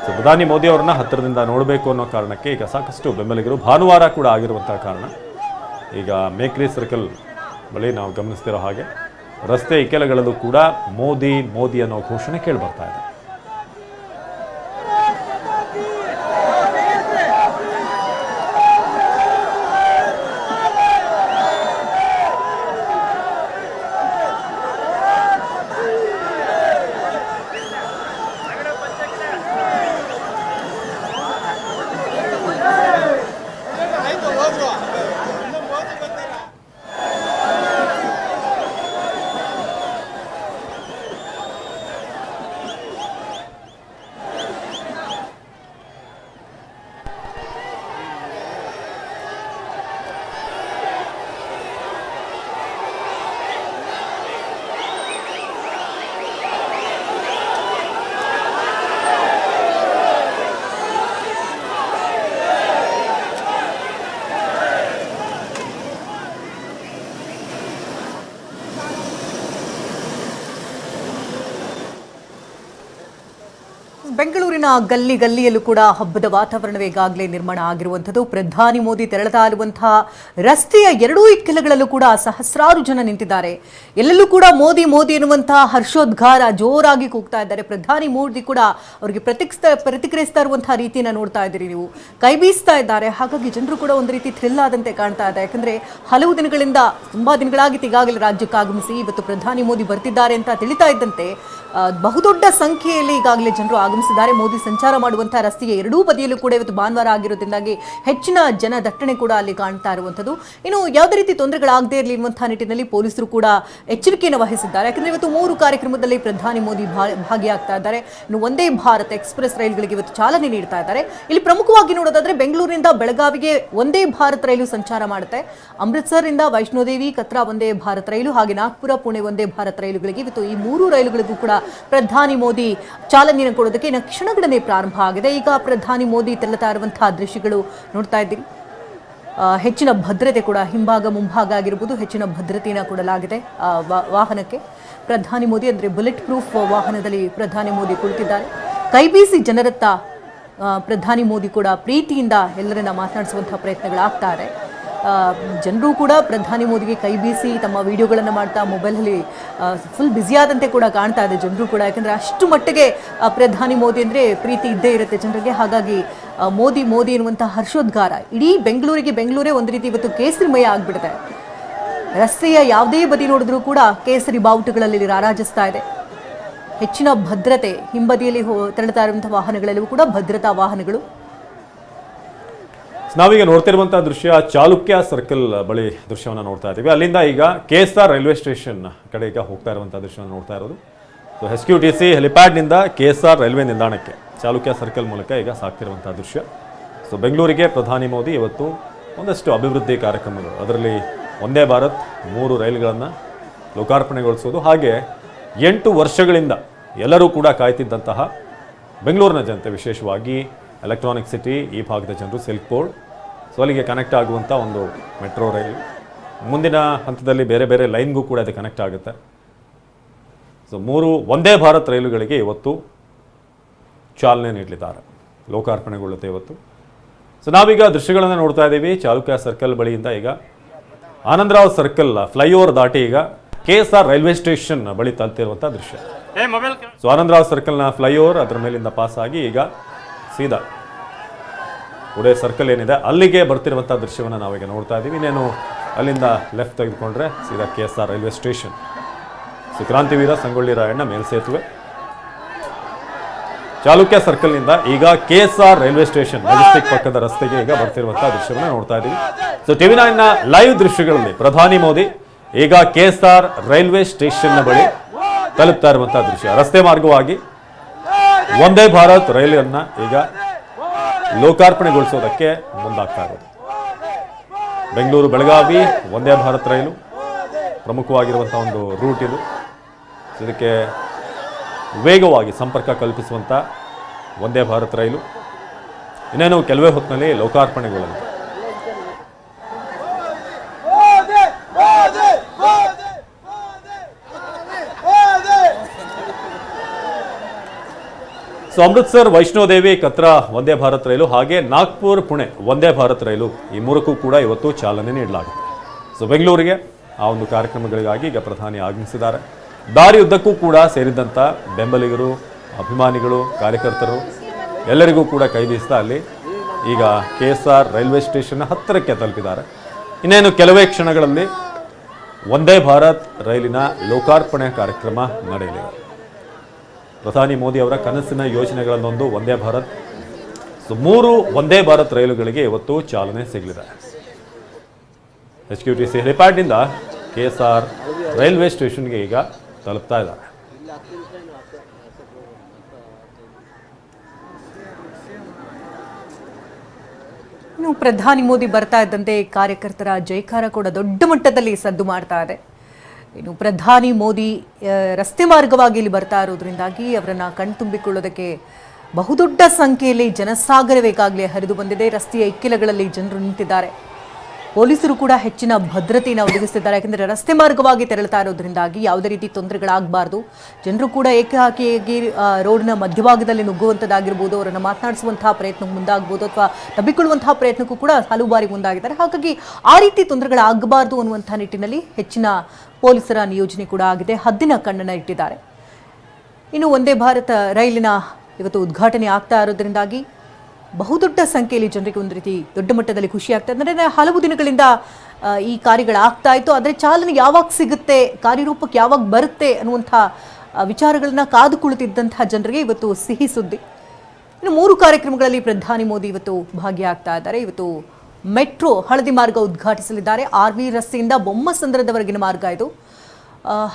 So ಪ್ರಧಾನಿ ಮೋದಿ ಅವರನ್ನ ಹತ್ತಿರದಿಂದ ನೋಡಬೇಕು ಅನ್ನೋ ಕಾರಣಕ್ಕೆ ಈಗ ಸಾಕಷ್ಟು ಬೆಂಬಲಿಗರು ಭಾನುವಾರ ಕೂಡ ಆಗಿರುವಂತಹ ಕಾರಣ ಈಗ ಮೇಕ್ರಿ ಸರ್ಕಲ್ ಬಳಿ ನಾವು ಗಮನಿಸ್ತಿರೋ ಹಾಗೆ ರಸ್ತೆ ಇಕ್ಕೆಲಗಳಲ್ಲೂ ಕೂಡ ಮೋದಿ ಮೋದಿ ಅನ್ನೋ ಘೋಷಣೆ ಕೇಳಿಬರ್ತಾ ಇದೆ. ಬೆಂಗಳೂರಿನ ಗಲ್ಲಿ ಗಲ್ಲಿಯಲ್ಲೂ ಕೂಡ ಹಬ್ಬದ ವಾತಾವರಣವೇ ಈಗಾಗಲೇ ನಿರ್ಮಾಣ ಆಗಿರುವಂಥದ್ದು. ಪ್ರಧಾನಿ ಮೋದಿ ತೆರಳುತ್ತಾ ಇರುವಂತಹ ರಸ್ತೆಯ ಎರಡೂ ಇಕ್ಕೆಲಗಳಲ್ಲೂ ಕೂಡ ಸಹಸ್ರಾರು ಜನ ನಿಂತಿದ್ದಾರೆ. ಎಲ್ಲೆಲ್ಲೂ ಕೂಡ ಮೋದಿ ಮೋದಿ ಎನ್ನುವಂತಹ ಹರ್ಷೋದ್ಗಾರ ಜೋರಾಗಿ ಕೂಗ್ತಾ ಇದ್ದಾರೆ. ಪ್ರಧಾನಿ ಮೋದಿ ಕೂಡ ಅವರಿಗೆ ಪ್ರತಿಕ್ರಿಯಿಸ್ತಾ ಇರುವಂತಹ ರೀತಿಯನ್ನು ನೋಡ್ತಾ ಇದ್ದೀರಿ ನೀವು. ಕೈ ಬೀಸ್ತಾ ಇದ್ದಾರೆ. ಹಾಗಾಗಿ ಜನರು ಕೂಡ ಒಂದು ರೀತಿ ಥ್ರಿಲ್ ಆದಂತೆ ಕಾಣ್ತಾ ಇದೆ. ಯಾಕಂದ್ರೆ ಹಲವು ದಿನಗಳಿಂದ ತುಂಬಾ ದಿನಗಳಾಗಿತ್ತು ಈಗಾಗಲೇ ರಾಜ್ಯಕ್ಕೆ ಆಗಮಿಸಿ. ಇವತ್ತು ಪ್ರಧಾನಿ ಮೋದಿ ಬರ್ತಿದ್ದಾರೆ ಅಂತ ತಿಳಿತಾ ಇದ್ದಂತೆ ಬಹುದೊಡ್ಡ ಸಂಖ್ಯೆಯಲ್ಲಿ ಈಗಾಗಲೇ ಜನರು ಆಗಮಿಸಿದ್ದಾರೆ. ಮೋದಿ ಸಂಚಾರ ಮಾಡುವಂತಹ ರಸ್ತೆಯ ಎರಡೂ ಬದಿಯಲ್ಲೂ ಕೂಡ ಇವತ್ತು ಭಾನುವಾರ ಆಗಿರೋದ್ರಿಂದಾಗಿ ಹೆಚ್ಚಿನ ಜನ ದಟ್ಟಣೆ ಕೂಡ ಅಲ್ಲಿ ಕಾಣ್ತಾ ಇರುವಂಥದ್ದು. ಇನ್ನು ಯಾವುದೇ ರೀತಿ ತೊಂದರೆಗಳಾಗದೇ ಇರಲಿ ಎನ್ನುವಂತಹ ನಿಟ್ಟಿನಲ್ಲಿ ಪೊಲೀಸರು ಕೂಡ ಎಚ್ಚರಿಕೆಯನ್ನು ವಹಿಸಿದ್ದಾರೆ. ಯಾಕಂದ್ರೆ ಇವತ್ತು 3 ಕಾರ್ಯಕ್ರಮದಲ್ಲಿ ಪ್ರಧಾನಿ ಮೋದಿ ಭಾಗಿಯಾಗ್ತಾ ಇದ್ದಾರೆ. ಇನ್ನು ವಂದೇ ಭಾರತ್ ಎಕ್ಸ್ಪ್ರೆಸ್ ರೈಲುಗಳಿಗೆ ಇವತ್ತು ಚಾಲನೆ ನೀಡ್ತಾ ಇದ್ದಾರೆ. ಇಲ್ಲಿ ಪ್ರಮುಖವಾಗಿ ನೋಡೋದಾದ್ರೆ ಬೆಂಗಳೂರಿನಿಂದ ಬೆಳಗಾವಿಗೆ ವಂದೇ ಭಾರತ್ ರೈಲು ಸಂಚಾರ ಮಾಡುತ್ತೆ. ಅಮೃತ್ಸರ್ ಇಂದ ವೈಷ್ಣೋದೇವಿ ಕತ್ರಾ ವಂದೇ ಭಾರತ್ ರೈಲು ಹಾಗೆ ನಾಗ್ಪುರ ಪುಣೆ ವಂದೇ ಭಾರತ್ ರೈಲುಗಳಿಗೆ ಇವತ್ತು ಈ 3 ರೈಲುಗಳಿಗೂ ಕೂಡ ಪ್ರಧಾನಿ ಮೋದಿ ಚಾಲನೆಯನ್ನು ಕೊಡೋದಕ್ಕೆ ಇನ್ನು ಕ್ಷಣಗಳನ್ನೇ ಪ್ರಾರಂಭ ಆಗಿದೆ. ಈಗ ಪ್ರಧಾನಿ ಮೋದಿ ತೆರಳುತ್ತಾ ಇರುವಂತಹ ದೃಶ್ಯಗಳು ನೋಡ್ತಾ ಇದ್ದೀರಿ. ಹೆಚ್ಚಿನ ಭದ್ರತೆ ಕೂಡ ಹಿಂಭಾಗ ಮುಂಭಾಗ ಆಗಿರಬಹುದು ಹೆಚ್ಚಿನ ಭದ್ರತೆಯನ್ನು ಕೊಡಲಾಗಿದೆ ವಾಹನಕ್ಕೆ. ಪ್ರಧಾನಿ ಮೋದಿ ಅಂದರೆ ಬುಲೆಟ್ ಪ್ರೂಫ್ ವಾಹನದಲ್ಲಿ ಪ್ರಧಾನಿ ಮೋದಿ ಕುಳಿತಿದ್ದಾರೆ. ಕೈಬೀಸಿ ಜನರತ್ತ ಪ್ರಧಾನಿ ಮೋದಿ ಕೂಡ ಪ್ರೀತಿಯಿಂದ ಎಲ್ಲರನ್ನ ಮಾತನಾಡಿಸುವಂತಹ ಪ್ರಯತ್ನಗಳಾಗ್ತಾ ಇದೆ. ಜನರು ಕೂಡ ಪ್ರಧಾನಿ ಮೋದಿಗೆ ಕೈ ಬೀಸಿ ತಮ್ಮ ವಿಡಿಯೋಗಳನ್ನು ಮಾಡ್ತಾ ಮೊಬೈಲಲ್ಲಿ ಫುಲ್ ಬ್ಯುಸಿಯಾದಂತೆ ಕೂಡ ಕಾಣ್ತಾ ಇದೆ ಜನರು ಕೂಡ. ಯಾಕಂದರೆ ಅಷ್ಟು ಮಟ್ಟಿಗೆ ಪ್ರಧಾನಿ ಮೋದಿ ಅಂದರೆ ಪ್ರೀತಿ ಇದ್ದೇ ಇರುತ್ತೆ ಜನರಿಗೆ. ಹಾಗಾಗಿ ಮೋದಿ ಮೋದಿ ಎನ್ನುವಂಥ ಹರ್ಷೋದ್ಗಾರ ಇಡೀ ಬೆಂಗಳೂರೇ ಒಂದು ರೀತಿ ಇವತ್ತು ಕೇಸರಿಮಯ ಆಗಿಬಿಡುತ್ತೆ. ರಸ್ತೆಯ ಯಾವುದೇ ಬದಿ ನೋಡಿದ್ರೂ ಕೂಡ ಕೇಸರಿ ಬಾವುಟಗಳಲ್ಲಿ ರಾರಾಜಿಸ್ತಾ ಇದೆ. ಹೆಚ್ಚಿನ ಭದ್ರತೆ ಹಿಂಬದಿಯಲ್ಲಿ ತೆರಳುತ್ತಾ ಇರುವಂಥ ವಾಹನಗಳಲ್ಲೂ ಕೂಡ ಭದ್ರತಾ ವಾಹನಗಳು. ನಾವೀಗ ನೋಡ್ತಿರುವಂತಹ ದೃಶ್ಯ ಚಾಲುಕ್ಯ ಸರ್ಕಲ್ ಬಳಿ ದೃಶ್ಯವನ್ನು ನೋಡ್ತಾ ಇದ್ದೀವಿ. ಅಲ್ಲಿಂದ ಈಗ KSR ರೈಲ್ವೆ ಸ್ಟೇಷನ್ ಕಡೆ ಈಗ ಹೋಗ್ತಾ ಇರುವಂತಹ ದೃಶ್ಯವನ್ನು ನೋಡ್ತಾ ಇರೋದು. ಸೊ HQTC ಹೆಲಿಪ್ಯಾಡ್ನಿಂದ KSR ರೈಲ್ವೆ ನಿಲ್ದಾಣಕ್ಕೆ ಚಾಲುಕ್ಯ ಸರ್ಕಲ್ ಮೂಲಕ ಈಗ ಸಾಗ್ತಿರುವಂತಹ ದೃಶ್ಯ. ಸೊ ಬೆಂಗಳೂರಿಗೆ ಪ್ರಧಾನಿ ಮೋದಿ ಇವತ್ತು ಒಂದಷ್ಟು ಅಭಿವೃದ್ಧಿ ಕಾರ್ಯಕ್ರಮಗಳು, ಅದರಲ್ಲಿ ವಂದೇ ಭಾರತ್ 3 ರೈಲುಗಳನ್ನು ಲೋಕಾರ್ಪಣೆಗೊಳಿಸೋದು, ಹಾಗೆ 8 ವರ್ಷಗಳಿಂದ ಎಲ್ಲರೂ ಕೂಡ ಕಾಯ್ತಿದ್ದಂತಹ ಬೆಂಗಳೂರಿನ ಜನತೆ, ವಿಶೇಷವಾಗಿ ಎಲೆಕ್ಟ್ರಾನಿಕ್ ಸಿಟಿ ಈ ಭಾಗದ ಜನರು, ಸಿಲ್ಕ್ ಬೋರ್ಡ್, ಸೊ ಅಲ್ಲಿಗೆ ಕನೆಕ್ಟ್ ಆಗುವಂಥ ಒಂದು ಮೆಟ್ರೋ ರೈಲು, ಮುಂದಿನ ಹಂತದಲ್ಲಿ ಬೇರೆ ಬೇರೆ ಲೈನ್ಗೂ ಕೂಡ ಅದು ಕನೆಕ್ಟ್ ಆಗುತ್ತೆ. ಸೊ 3 ವಂದೇ ಭಾರತ್ ರೈಲುಗಳಿಗೆ ಇವತ್ತು ಚಾಲನೆ ನೀಡಲಿದ್ದಾರೆ, ಲೋಕಾರ್ಪಣೆಗೊಳ್ಳುತ್ತೆ ಇವತ್ತು. ಸೊ ನಾವೀಗ ದೃಶ್ಯಗಳನ್ನು ನೋಡ್ತಾ ಇದ್ದೀವಿ. ಚಾಲುಕ್ಯ ಸರ್ಕಲ್ ಬಳಿಯಿಂದ ಈಗ ಆನಂದರಾವ್ ಸರ್ಕಲ್ ಫ್ಲೈಓವರ್ ದಾಟಿ ಈಗ KSR ರೈಲ್ವೆ ಸ್ಟೇಷನ್ ಬಳಿ ತಲುಪ್ತಿರುವಂಥ ದೃಶ್ಯ. ಸೊ ಆನಂದರಾವ್ ಸರ್ಕಲ್ನ ಫ್ಲೈಓವರ್ ಅದರ ಮೇಲಿಂದ ಪಾಸ್ ಆಗಿ ಈಗ ಸೀದಾ ಉಡೇ ಸರ್ಕಲ್ ಏನಿದೆ ಅಲ್ಲಿಗೆ ಬರ್ತಿರುವಂಥ ದೃಶ್ಯವನ್ನು ನಾವೀಗ ನೋಡ್ತಾ ಇದ್ದೀವಿ. ಇನ್ನೇನು ಅಲ್ಲಿಂದ ಲೆಫ್ಟ್ ತೆಗೆದುಕೊಂಡ್ರೆ ಸೀದಾ KSR ರೈಲ್ವೆ ಸ್ಟೇಷನ್. ಸೊ ಕ್ರಾಂತಿವೀರ ಸಂಗೊಳ್ಳಿ ರಾಯಣ್ಣ ಮೇಲ್ಸೇತುವೆ, ಚಾಲುಕ್ಯ ಸರ್ಕಲ್ನಿಂದ ಈಗ KSR ರೈಲ್ವೆ ಸ್ಟೇಷನ್ ಮೆಜೆಸ್ಟಿಕ್ ಪಕ್ಕದ ರಸ್ತೆಗೆ ಈಗ ಬರ್ತಿರುವಂತಹ ದೃಶ್ಯವನ್ನು ನೋಡ್ತಾ ಇದ್ದೀವಿ. ಸೊ TV9 ನ ಲೈವ್ ದೃಶ್ಯಗಳಲ್ಲಿ ಪ್ರಧಾನಿ ಮೋದಿ ಈಗ KSR ರೈಲ್ವೆ ಸ್ಟೇಷನ್ ಬಳಿ ತಲುಪ್ತಾ ಇರುವಂತಹ ದೃಶ್ಯ. ರಸ್ತೆ ಮಾರ್ಗವಾಗಿ ವಂದೇ ಭಾರತ್ ರೈಲನ್ನ ಈಗ ಲೋಕಾರ್ಪಣೆಗೊಳಿಸೋದಕ್ಕೆ ಮುಂದಾಗ್ತಾ ಇರೋದು. ಬೆಂಗಳೂರು ಬೆಳಗಾವಿ ವಂದೇ ಭಾರತ್ ರೈಲು ಪ್ರಮುಖವಾಗಿರುವಂಥ ಒಂದು ರೂಟ್ ಇದು. ಇದಕ್ಕೆ ವೇಗವಾಗಿ ಸಂಪರ್ಕ ಕಲ್ಪಿಸುವಂಥ ವಂದೇ ಭಾರತ್ ರೈಲು ಇನ್ನೇನು ಕೆಲವೇ ಹೊತ್ತಿನಲ್ಲಿ ಲೋಕಾರ್ಪಣೆಗೊಳ್ಳಲಿದೆ. ಸೊ ಅಮೃತ್ಸರ್ ವೈಷ್ಣೋದೇವಿ ಕತ್ರಾ ವಂದೇ ಭಾರತ್ ರೈಲು ಹಾಗೆ ನಾಗ್ಪುರ್ ಪುಣೆ ವಂದೇ ಭಾರತ್ ರೈಲು ಈ ಮೂರಕ್ಕೂ ಕೂಡ ಇವತ್ತು ಚಾಲನೆ ನೀಡಲಾಗುತ್ತೆ. ಸೊ ಬೆಂಗಳೂರಿಗೆ ಆ ಒಂದು ಕಾರ್ಯಕ್ರಮಗಳಿಗಾಗಿ ಈಗ ಪ್ರಧಾನಿ ಆಗಮಿಸಿದ್ದಾರೆ. ದಾರಿಯುದ್ದಕ್ಕೂ ಕೂಡ ಸೇರಿದಂಥ ಬೆಂಬಲಿಗರು, ಅಭಿಮಾನಿಗಳು, ಕಾರ್ಯಕರ್ತರು ಎಲ್ಲರಿಗೂ ಕೂಡ ಕೈ ಬೀಸ್ತಾ ಅಲ್ಲಿ ಈಗ KSR ರೈಲ್ವೆ ಸ್ಟೇಷನ್ ಹತ್ತಿರಕ್ಕೆ ತಲುಪಿದ್ದಾರೆ. ಇನ್ನೇನು ಕೆಲವೇ ಕ್ಷಣಗಳಲ್ಲಿ ವಂದೇ ಭಾರತ್ ರೈಲಿನ ಲೋಕಾರ್ಪಣೆ ಕಾರ್ಯಕ್ರಮ ನಡೆಯಲಿದೆ. ಪ್ರಧಾನಿ ಮೋದಿ ಅವರ ಕನಸಿನ ಯೋಜನೆಗಳನ್ನೊಂದು ವಂದೇ ಭಾರತ್. ಸೊ 3 ವಂದೇ ಭಾರತ್ ರೈಲುಗಳಿಗೆ ಇವತ್ತು ಚಾಲನೆ ಸಿಗಲಿದೆ. HQTC ಹೆಲಿಪ್ಯಾಡ್ನಿಂದ KSR ರೈಲ್ವೆ ಸ್ಟೇಷನ್ಗೆ ಈಗ ತಲುಪ್ತಾ ಇದ್ದಾರೆ. ಇನ್ನು ಪ್ರಧಾನಿ ಮೋದಿ ಬರ್ತಾ ಇದ್ದಂತೆ ಕಾರ್ಯಕರ್ತರ ಜೈಕಾರ ಕೂಡ ದೊಡ್ಡ ಮಟ್ಟದಲ್ಲಿ ಸದ್ದು ಮಾಡ್ತಾ ಇದೆ. ಇನ್ನು ಪ್ರಧಾನಿ ಮೋದಿ ರಸ್ತೆ ಮಾರ್ಗವಾಗಿ ಇಲ್ಲಿ ಬರ್ತಾ ಇರೋದ್ರಿಂದಾಗಿ ಅವರನ್ನ ಕಣ್ತುಂಬಿಕೊಳ್ಳೋದಕ್ಕೆ ಬಹುದೊಡ್ಡ ಸಂಖ್ಯೆಯಲ್ಲಿ ಜನಸಾಗರವೇ ಈಗಾಗಲೇ ಹರಿದು ಬಂದಿದೆ. ರಸ್ತೆಯ ಇಕ್ಕೆಲಗಳಲ್ಲಿ ಜನರು ನಿಂತಿದ್ದಾರೆ. ಪೊಲೀಸರು ಕೂಡ ಹೆಚ್ಚಿನ ಭದ್ರತೆಯನ್ನು ಒದಗಿಸಿದ್ದಾರೆ. ಯಾಕೆಂದರೆ ರಸ್ತೆ ಮಾರ್ಗವಾಗಿ ತೆರಳುತ್ತಾ ಇರೋದ್ರಿಂದಾಗಿ ಯಾವುದೇ ರೀತಿ ತೊಂದರೆಗಳಾಗಬಾರ್ದು. ಜನರು ಕೂಡ ಏಕಾಏಕಿ ರೋಡ್ನ ಮಧ್ಯಭಾಗದಲ್ಲಿ ನುಗ್ಗುವಂಥದ್ದಾಗಿರ್ಬೋದು, ಅವರನ್ನು ಮಾತನಾಡಿಸುವಂತಹ ಪ್ರಯತ್ನಕ್ಕೆ ಮುಂದಾಗ್ಬೋದು ಅಥವಾ ತಬ್ಬಿಕೊಳ್ಳುವಂತಹ ಪ್ರಯತ್ನಕ್ಕೂ ಕೂಡ ಹಲವು ಬಾರಿ ಮುಂದಾಗಿದ್ದಾರೆ. ಹಾಗಾಗಿ ಆ ರೀತಿ ತೊಂದರೆಗಳಾಗಬಾರ್ದು ಅನ್ನುವಂಥ ನಿಟ್ಟಿನಲ್ಲಿ ಹೆಚ್ಚಿನ ಪೊಲೀಸರ ನಿಯೋಜನೆ ಕೂಡ ಆಗಿದೆ. ಹದ್ದಿನ ಕಣ್ಣನ್ನು ಇಟ್ಟಿದ್ದಾರೆ. ಇನ್ನು ವಂದೇ ಭಾರತ ರೈಲಿನ ಇವತ್ತು ಉದ್ಘಾಟನೆ ಆಗ್ತಾ ಇರೋದ್ರಿಂದಾಗಿ ಬಹುದೊಡ್ಡ ಸಂಖ್ಯೆಯಲ್ಲಿ ಜನರಿಗೆ ಒಂದು ರೀತಿ ದೊಡ್ಡ ಮಟ್ಟದಲ್ಲಿ ಖುಷಿ ಆಗ್ತಾ ಇದೆ. ಅಂದರೆ ಹಲವು ದಿನಗಳಿಂದ ಈ ಕಾರ್ಯಗಳಾಗ್ತಾ ಇತ್ತು, ಆದರೆ ಚಾಲನೆ ಯಾವಾಗ ಸಿಗುತ್ತೆ, ಕಾರ್ಯರೂಪಕ್ಕೆ ಯಾವಾಗ ಬರುತ್ತೆ ಅನ್ನುವಂಥ ವಿಚಾರಗಳನ್ನ ಕಾದು ಕುಳಿತಿದ್ದಂತಹ ಜನರಿಗೆ ಇವತ್ತು ಸಿಹಿ ಸುದ್ದಿ. ಇನ್ನು 3 ಕಾರ್ಯಕ್ರಮಗಳಲ್ಲಿ ಪ್ರಧಾನಿ ಮೋದಿ ಇವತ್ತು ಭಾಗಿಯಾಗ್ತಾ ಇದ್ದಾರೆ. ಇವತ್ತು ಮೆಟ್ರೋ ಹಳದಿ ಮಾರ್ಗ ಉದ್ಘಾಟಿಸಲಿದ್ದಾರೆ. RV ರಸ್ತೆಯಿಂದ ಬೊಮ್ಮಸಂದ್ರದವರೆಗಿನ ಮಾರ್ಗ ಇದು.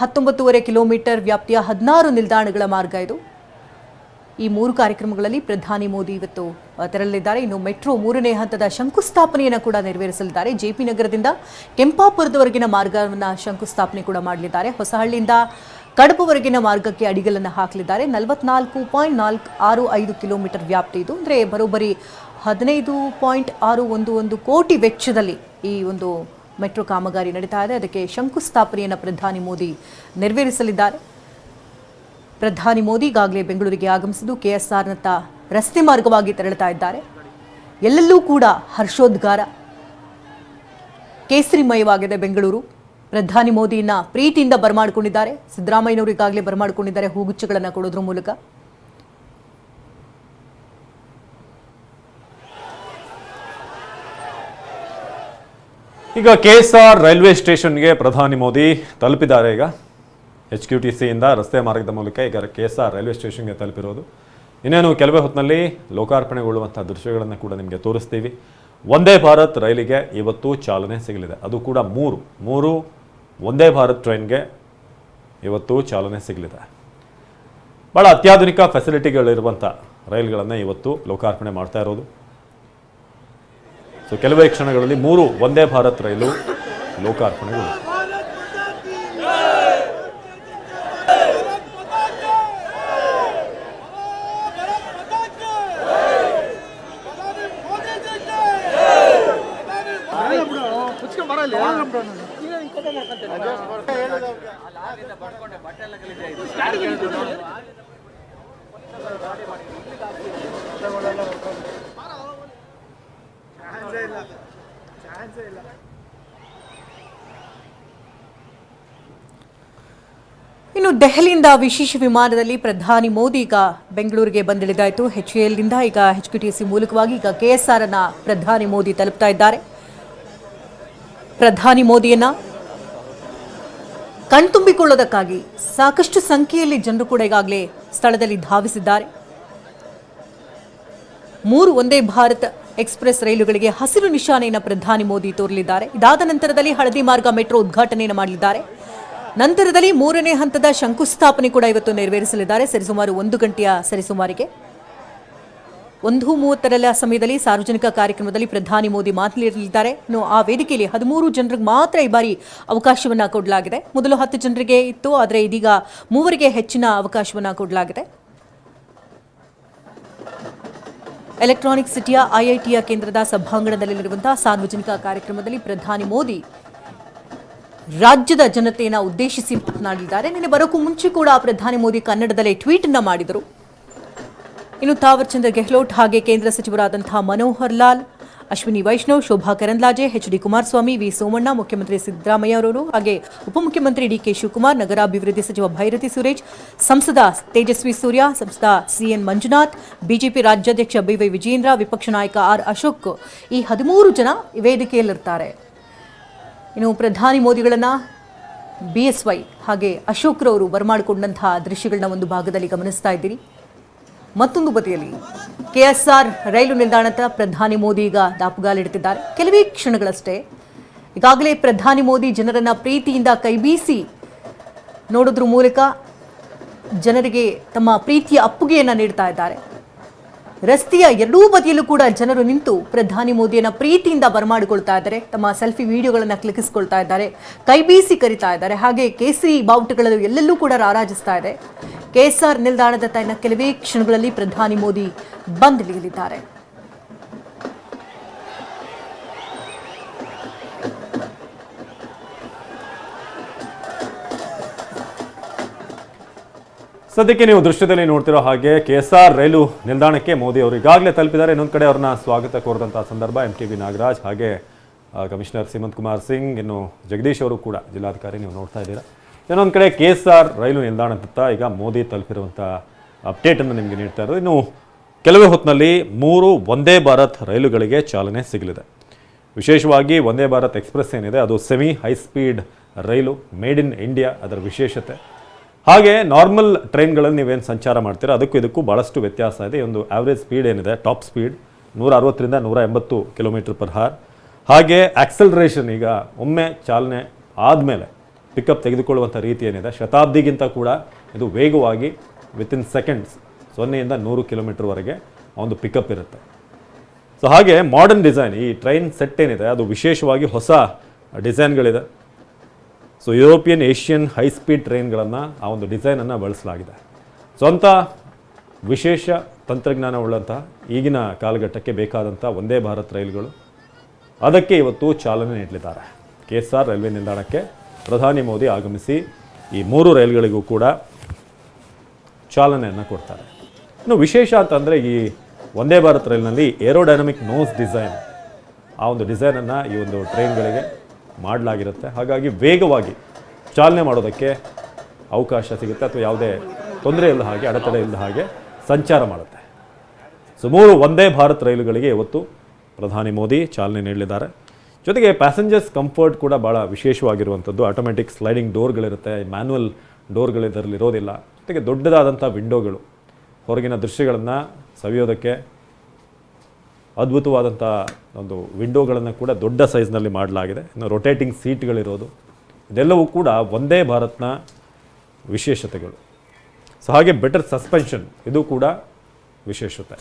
19.5 ಕಿಲೋಮೀಟರ್ ವ್ಯಾಪ್ತಿಯ 16 ನಿಲ್ದಾಣಗಳ ಮಾರ್ಗ ಇದು. ಈ 3 ಕಾರ್ಯಕ್ರಮಗಳಲ್ಲಿ ಪ್ರಧಾನಿ ಮೋದಿ ಇವತ್ತು ತೆರಳಲಿದ್ದಾರೆ. ಇನ್ನು ಮೆಟ್ರೋ 3ನೇ ಹಂತದ ಶಂಕುಸ್ಥಾಪನೆಯನ್ನು ಕೂಡ ನೆರವೇರಿಸಲಿದ್ದಾರೆ. JP ನಗರದಿಂದ ಕೆಂಪಾಪುರದವರೆಗಿನ ಮಾರ್ಗವನ್ನು ಶಂಕುಸ್ಥಾಪನೆ ಕೂಡ ಮಾಡಲಿದ್ದಾರೆ. ಹೊಸಹಳ್ಳಿಯಿಂದ ಕಡಪವರೆಗಿನ ಮಾರ್ಗಕ್ಕೆ ಅಡಿಗಲನ್ನು ಹಾಕಲಿದ್ದಾರೆ. 44.465 ಕಿಲೋಮೀಟರ್ ವ್ಯಾಪ್ತಿ ಇದು. ಅಂದರೆ ಬರೋಬ್ಬರಿ 15.611 ಕೋಟಿ ವೆಚ್ಚದಲ್ಲಿ ಈ ಒಂದು ಮೆಟ್ರೋ ಕಾಮಗಾರಿ ನಡೀತಾ ಇದೆ. ಅದಕ್ಕೆ ಶಂಕುಸ್ಥಾಪನೆಯನ್ನು ಪ್ರಧಾನಿ ಮೋದಿ ನೆರವೇರಿಸಲಿದ್ದಾರೆ. ಪ್ರಧಾನಿ ಮೋದಿ ಈಗಾಗಲೇ ಬೆಂಗಳೂರಿಗೆ ಆಗಮಿಸಿದ್ದು KSRನತ್ತ ರಸ್ತೆ ಮಾರ್ಗವಾಗಿ ತೆರಳುತ್ತಾ ಇದ್ದಾರೆ. ಎಲ್ಲೆಲ್ಲೂ ಕೂಡ ಹರ್ಷೋದ್ಗಾರ, ಕೇಸರಿಮಯವಾಗಿದೆ ಬೆಂಗಳೂರು. ಪ್ರಧಾನಿ ಮೋದಿಯನ್ನ ಪ್ರೀತಿಯಿಂದ ಬರಮಾಡಿಕೊಂಡಿದ್ದಾರೆ. ಸಿದ್ದರಾಮಯ್ಯನವರು ಈಗಾಗಲೇ ಬರಮಾಡಿಕೊಂಡಿದ್ದಾರೆ ಹೂಗುಚ್ಚಗಳನ್ನು ಕೊಡೋದ್ರ ಮೂಲಕ. ಈಗ KSR ರೈಲ್ವೆ ಸ್ಟೇಷನ್ಗೆ ಪ್ರಧಾನಿ ಮೋದಿ ತಲುಪಿದ್ದಾರೆ. ಈಗ HQTC ಇಂದ ರಸ್ತೆ ಮಾರ್ಗದ ಮೂಲಕ ಈಗ KSR ರೈಲ್ವೆ ಸ್ಟೇಷನ್ಗೆ ತಲುಪಿರೋದು. ಇನ್ನೇನು ಕೆಲವೇ ಹೊತ್ತಿನಲ್ಲಿ ಲೋಕಾರ್ಪಣೆಗೊಳ್ಳುವಂಥ ದೃಶ್ಯಗಳನ್ನು ಕೂಡ ನಿಮಗೆ ತೋರಿಸ್ತೀವಿ. ವಂದೇ ಭಾರತ್ ರೈಲಿಗೆ ಇವತ್ತು ಚಾಲನೆ ಸಿಗಲಿದೆ. ಅದು ಕೂಡ 3 ವಂದೇ ಭಾರತ್ ಟ್ರೈನ್ಗೆ ಇವತ್ತು ಚಾಲನೆ ಸಿಗಲಿದೆ. ಭಾಳ ಅತ್ಯಾಧುನಿಕ ಫೆಸಿಲಿಟಿಗಳಿರುವಂಥ ರೈಲ್ಗಳನ್ನು ಇವತ್ತು ಲೋಕಾರ್ಪಣೆ ಮಾಡ್ತಾ ಇರೋದು. ಸೊ ಕೆಲವೇ ಕ್ಷಣಗಳಲ್ಲಿ 3 ವಂದೇ ಭಾರತ್ ರೈಲು ಲೋಕಾರ್ಪಣೆಗೊಳ್ಳುತ್ತೆ. ಇನ್ನು ದೆಹಲಿಯಿಂದ ವಿಶೇಷ ವಿಮಾನದಲ್ಲಿ ಪ್ರಧಾನಿ ಮೋದಿ ಈಗ ಬೆಂಗಳೂರಿಗೆ ಬಂದಿಳಿದಾಯಿತು. HALನಿಂದ ಈಗ HQTC ಮೂಲಕವಾಗಿ ಈಗ KSR ಅನ್ನ ಪ್ರಧಾನಿ ಮೋದಿ ತಲುಪ್ತಾ ಇದ್ದಾರೆ. ಪ್ರಧಾನಿ ಮೋದಿಯನ್ನ ಕಣ್ತುಂಬಿಕೊಳ್ಳೋದಕ್ಕಾಗಿ ಸಾಕಷ್ಟು ಸಂಖ್ಯೆಯಲ್ಲಿ ಜನರು ಕೂಡ ಈಗಾಗಲೇ ಸ್ಥಳದಲ್ಲಿ ಧಾವಿಸಿದ್ದಾರೆ. 3 ವಂದೇ ಭಾರತ್ ಎಕ್ಸ್ಪ್ರೆಸ್ ರೈಲುಗಳಿಗೆ ಹಸಿರು ನಿಶಾನೆಯನ್ನು ಪ್ರಧಾನಿ ಮೋದಿ ತೋರಲಿದ್ದಾರೆ. ಇದಾದ ನಂತರದಲ್ಲಿ ಹಳದಿ ಮಾರ್ಗ ಮೆಟ್ರೋ ಉದ್ಘಾಟನೆಯನ್ನು ಮಾಡಲಿದ್ದಾರೆ. ನಂತರದಲ್ಲಿ 3ನೇ ಹಂತದ ಶಂಕುಸ್ಥಾಪನೆ ಕೂಡ ಇವತ್ತು ನೆರವೇರಿಸಲಿದ್ದಾರೆ. ಸರಿಸುಮಾರು 1 ಗಂಟೆಯ ಸರಿಸುಮಾರಿಗೆ 1:30 ಸಮಯದಲ್ಲಿ ಸಾರ್ವಜನಿಕ ಕಾರ್ಯಕ್ರಮದಲ್ಲಿ ಪ್ರಧಾನಿ ಮೋದಿ ಮಾತನಾಡಲಿದ್ದಾರೆ. ಇನ್ನು ಆ ವೇದಿಕೆಯಲ್ಲಿ 13 ಜನರಿಗೆ ಮಾತ್ರ ಈ ಬಾರಿ ಅವಕಾಶವನ್ನು ಕೊಡಲಾಗಿದೆ. ಮೊದಲು 10 ಜನರಿಗೆ ಇತ್ತು, ಆದರೆ ಇದೀಗ 3 ಹೆಚ್ಚಿನ ಅವಕಾಶವನ್ನು ಕೊಡಲಾಗಿದೆ. ಎಲೆಕ್ಟ್ರಾನಿಕ್ ಸಿಟಿಯ IITಯ ಕೇಂದ್ರದ ಸಭಾಂಗಣದಲ್ಲಿರುವಂತಹ ಸಾರ್ವಜನಿಕ ಕಾರ್ಯಕ್ರಮದಲ್ಲಿ ಪ್ರಧಾನಿ ಮೋದಿ ರಾಜ್ಯದ ಜನತೆಯನ್ನು ಉದ್ದೇಶಿಸಿ ಮಾತನಾಡಲಿದ್ದಾರೆ. ನಿನ್ನೆ ಬರೋಕ್ಕೂ ಮುಂಚೆ ಕೂಡ ಪ್ರಧಾನಿ ಮೋದಿ ಕನ್ನಡದಲ್ಲೇ ಟ್ವೀಟ್ ಅನ್ನು ಮಾಡಿದರು. ಇನ್ನು ತಾವರ್ ಚಂದ್ರ ಗೆಹ್ಲೋಟ್ ಹಾಗೆ ಕೇಂದ್ರ ಸಚಿವರಾದಂತಹ Manohar Lal, Ashwini Vaishnaw, Shobha Karandlaje, H D Kumaraswamy, V Somanna, ಮುಖ್ಯಮಂತ್ರಿ ಸಿದ್ದರಾಮಯ್ಯ ಅವರು ಹಾಗೆ ಉಪಮುಖ್ಯಮಂತ್ರಿ ಡಿಕೆ ಶಿವಕುಮಾರ್, ನಗರಾಭಿವೃದ್ಧಿ ಸಚಿವ ಭೈರತಿ ಸುರೇಶ್, ಸಂಸದ ತೇಜಸ್ವಿ ಸೂರ್ಯ, ಸಂಸದ ಸಿಎನ್ ಮಂಜುನಾಥ್, ಬಿಜೆಪಿ ರಾಜ್ಯಾಧ್ಯಕ್ಷ ಬಿವೈ ವಿಜೇಂದ್ರ, ವಿಪಕ್ಷ ನಾಯಕ ಆರ್ ಅಶೋಕ್ ಈ 13 ಜನ ವೇದಿಕೆಯಲ್ಲಿರ್ತಾರೆ. ಇನ್ನು ಪ್ರಧಾನಿ ಮೋದಿಗಳನ್ನ ಬಿಎಸ್ವೈ ಹಾಗೆ ಅಶೋಕ್ರವರು ಬರಮಾಡಿಕೊಂಡಂತಹ ದೃಶ್ಯಗಳನ್ನ ಒಂದು ಭಾಗದಲ್ಲಿ ಗಮನಿಸ್ತಾ ಇದ್ದೀರಿ. ಮತ್ತೊಂದು ಬದಿಯಲ್ಲಿ ಕೆಎಸ್ಆರ್ ರೈಲು ನಿಲ್ದಾಣದ ಪ್ರಧಾನಿ ಮೋದಿ ಈಗ ದಾಪುಗಾಲಿಡುತ್ತಿದ್ದಾರೆ. ಕೆಲವೇ ಕ್ಷಣಗಳಷ್ಟೇ ಈಗಾಗಲೇ ಪ್ರಧಾನಿ ಮೋದಿ ಜನರನ್ನ ಪ್ರೀತಿಯಿಂದ ಕೈಬೀಸಿ ನೋಡೋದ್ರ ಮೂಲಕ ಜನರಿಗೆ ತಮ್ಮ ಪ್ರೀತಿಯ ಅಪ್ಪುಗೆಯನ್ನ ನೀಡ್ತಾ ಇದ್ದಾರೆ. ರಸ್ತೆಯ ಎರಡೂ ಬದಿಯಲ್ಲೂ ಕೂಡ ಜನರು ನಿಂತು ಪ್ರಧಾನಿ ಮೋದಿಯನ್ನ ಪ್ರೀತಿಯಿಂದ ಬರಮಾಡಿಕೊಳ್ತಾ ಇದ್ದಾರೆ. ತಮ್ಮ ಸೆಲ್ಫಿ ವಿಡಿಯೋಗಳನ್ನ ಕ್ಲಿಕ್ಕಿಸ್ಕೊಳ್ತಾ ಇದ್ದಾರೆ, ಕೈಬೀಸಿ ಕರಿತಾ ಇದ್ದಾರೆ. ಹಾಗೆ ಕೇಸರಿ ಬಾವುಟಗಳು ಎಲ್ಲೆಲ್ಲೂ ಕೂಡ ರಾರಾಜಿಸ್ತಾ ಇದೆ. ಕೆಎಸ್ಆರ್ ನಿಲ್ದಾಣದ ತನ್ನ ಕೆಲವೇ ಕ್ಷಣಗಳಲ್ಲಿ ಪ್ರಧಾನಿ ಮೋದಿ ಬಂದಿಳಿಯಲಿದ್ದಾರೆ. ಸದ್ಯಕ್ಕೆ ನೀವು ದೃಶ್ಯದಲ್ಲಿ ನೋಡ್ತಿರೋ ಹಾಗೆ ಕೆಎಸ್ಆರ್ ರೈಲು ನಿಲ್ದಾಣಕ್ಕೆ ಮೋದಿ ಅವರು ಈಗಾಗಲೇ ತಲುಪಿದ್ದಾರೆ. ಇನ್ನೊಂದು ಕಡೆ ಅವ್ರನ್ನ ಸ್ವಾಗತ ಕೋರಿದಂತಹ ಸಂದರ್ಭ MTB ನಾಗರಾಜ್ ಹಾಗೆ ಕಮಿಷನರ್ ಸಿಮಂತ್ ಕುಮಾರ್ ಸಿಂಗ್, ಇನ್ನು ಜಗದೀಶ್ ಅವರು ಕೂಡ ಜಿಲ್ಲಾಧಿಕಾರಿ ನೀವು ನೋಡ್ತಾ ಇದ್ದೀರಾ. ಇನ್ನೊಂದು ಕಡೆ ಕೆಎಸ್ಆರ್ ರೈಲು ನಿಲ್ದಾಣದತ್ತ ಈಗ ಮೋದಿ ತಲುಪಿರುವಂಥ ಅಪ್ಡೇಟನ್ನು ನಿಮಗೆ ನೀಡ್ತಾ ಇರೋದು. ಇನ್ನು ಕೆಲವೇ ಹೊತ್ತಿನಲ್ಲಿ 3 ವಂದೇ ಭಾರತ್ ರೈಲುಗಳಿಗೆ ಚಾಲನೆ ಸಿಗಲಿದೆ. ವಿಶೇಷವಾಗಿ ವಂದೇ ಭಾರತ್ ಎಕ್ಸ್ಪ್ರೆಸ್ ಏನಿದೆ ಅದು semi high speed rail, made in India ಅದರ ವಿಶೇಷತೆ. ಹಾಗೆ ನಾರ್ಮಲ್ ಟ್ರೈನ್ಗಳಲ್ಲಿ ನೀವೇನು ಸಂಚಾರ ಮಾಡ್ತೀರಾ ಅದಕ್ಕೂ ಇದಕ್ಕೂ ಭಾಳಷ್ಟು ವ್ಯತ್ಯಾಸ ಇದೆ. ಈ ಒಂದು ಆವ್ರೇಜ್ ಸ್ಪೀಡ್ ಏನಿದೆ, ಟಾಪ್ ಸ್ಪೀಡ್ 160ರಿಂದ 180 km/h. ಹಾಗೆ ಆಕ್ಸಲರೇಷನ್ ಈಗ ಒಮ್ಮೆ ಚಾಲನೆ ಆದಮೇಲೆ ಪಿಕಪ್ ತೆಗೆದುಕೊಳ್ಳುವಂಥ ರೀತಿ ಏನಿದೆ, ಶತಾಬ್ದಿಗಿಂತ ಕೂಡ ಇದು ವೇಗವಾಗಿ ವಿತಿನ್ ಸೆಕೆಂಡ್ಸ್ 0ಯಿಂದ 100 km ಒಂದು ಪಿಕಪ್ ಇರುತ್ತೆ. ಸೊ ಹಾಗೆ ಮಾಡರ್ನ್ ಡಿಸೈನ್ ಈ ಟ್ರೈನ್ ಸೆಟ್ ಏನಿದೆ ಅದು ವಿಶೇಷವಾಗಿ ಹೊಸ ಡಿಸೈನ್ಗಳಿದೆ. So European Asian high speed ಟ್ರೈನ್ಗಳನ್ನು ಆ ಒಂದು ಡಿಸೈನನ್ನು ಬಳಸಲಾಗಿದೆ. ಸ್ವಂತ ವಿಶೇಷ ತಂತ್ರಜ್ಞಾನವುಳ್ಳಂತಹ ಈಗಿನ ಕಾಲಘಟ್ಟಕ್ಕೆ ಬೇಕಾದಂಥ ವಂದೇ ಭಾರತ್ ರೈಲುಗಳು, ಅದಕ್ಕೆ ಇವತ್ತು ಚಾಲನೆ ನೀಡಲಿದ್ದಾರೆ. ಕೆಎಸ್ಆರ್ ರೈಲ್ವೆ ನಿಲ್ದಾಣಕ್ಕೆ ಪ್ರಧಾನಿ ಮೋದಿ ಆಗಮಿಸಿ ಈ 3 ರೈಲುಗಳಿಗೂ ಕೂಡ ಚಾಲನೆಯನ್ನು ಕೊಡ್ತಾರೆ. ಇನ್ನು ವಿಶೇಷ ಅಂತಂದರೆ ಈ ವಂದೇ ಭಾರತ್ ರೈಲಿನಲ್ಲಿ ಏರೋಡೈನಮಿಕ್ ನೋಸ್ ಡಿಸೈನ್, ಆ ಒಂದು ಡಿಸೈನನ್ನು ಈ ಒಂದು ಟ್ರೈನ್ಗಳಿಗೆ ಮಾಡಲಾಗಿರುತ್ತೆ. ಹಾಗಾಗಿ ವೇಗವಾಗಿ ಚಾಲನೆ ಮಾಡೋದಕ್ಕೆ ಅವಕಾಶ ಸಿಗುತ್ತೆ, ಅಥವಾ ಯಾವುದೇ ತೊಂದರೆ ಇಲ್ಲದ ಹಾಗೆ, ಅಡೆತಡೆ ಇಲ್ಲದ ಹಾಗೆ ಸಂಚಾರ ಮಾಡುತ್ತೆ. ಸೊ 3 ವಂದೇ ಭಾರತ್ ರೈಲುಗಳಿಗೆ ಇವತ್ತು ಪ್ರಧಾನಿ ಮೋದಿ ಚಾಲನೆ ನೀಡಲಿದ್ದಾರೆ. ಜೊತೆಗೆ ಪ್ಯಾಸೆಂಜರ್ಸ್ ಕಂಫರ್ಟ್ ಕೂಡ ಭಾಳ ವಿಶೇಷವಾಗಿರುವಂಥದ್ದು. ಆಟೋಮೆಟಿಕ್ ಸ್ಲೈಡಿಂಗ್ ಡೋರ್ಗಳಿರುತ್ತೆ, ಮ್ಯಾನ್ಯುವಲ್ ಡೋರ್ಗಳು ಇದರಲ್ಲಿ ಇರೋದಿಲ್ಲ. ಜೊತೆಗೆ ದೊಡ್ಡದಾದಂಥ ವಿಂಡೋಗಳು, ಹೊರಗಿನ ದೃಶ್ಯಗಳನ್ನು ಸವಿಯೋದಕ್ಕೆ ಅದ್ಭುತವಾದಂಥ ಒಂದು ವಿಂಡೋಗಳನ್ನು ಕೂಡ ದೊಡ್ಡ ಸೈಜ್ನಲ್ಲಿ ಮಾಡಲಾಗಿದೆ. ಇನ್ನು ರೊಟೇಟಿಂಗ್ ಸೀಟ್ಗಳಿರೋದು, ಇದೆಲ್ಲವೂ ಕೂಡ ವಂದೇ ಭಾರತ್ನ ವಿಶೇಷತೆಗಳು. ಸೊ ಹಾಗೆ ಬೆಟರ್ ಸಸ್ಪೆನ್ಷನ್, ಇದು ಕೂಡ ವಿಶೇಷತೆ.